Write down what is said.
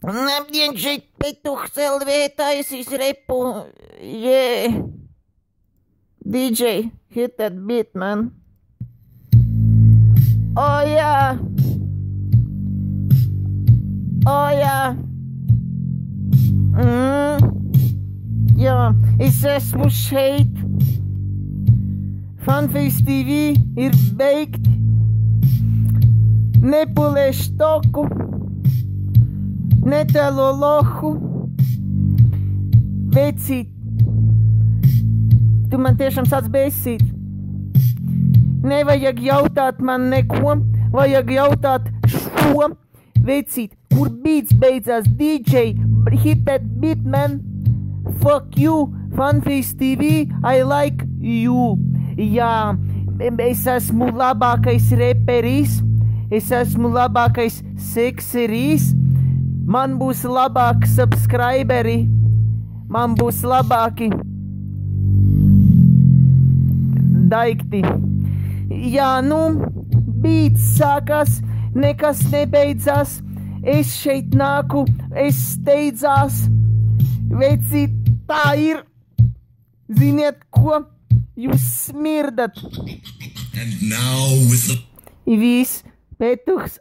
Labdien, šeit Petuhs LV taisīs repu. Yeah. DJ, hit that beat, man. Oh, yeah. Oh, yeah. Jā, es esmu šeit. Funface TV ir beigti. Nepulēšu toku. Netēlo lohu. Vecīt. Tu man tiešām sāc besīt. Nevajag jautāt man neko. Vajag jautāt šo. Vecīt, kur beats beidzās? DJ, hit that beat, man. Fuck you, Funface TV, I like you. Jā, es esmu labākais reperis. Es esmu labākais sekseris. Man būs labāki subscriberi. Man būs labāki daikti. Jā, nu, beats sākās, nekas nebeidzās. Es šeit nāku, es steidzās. Vecīt, tā ir. Ziniet ko? Jūs smirdat. And now with the... Viss, Petuhs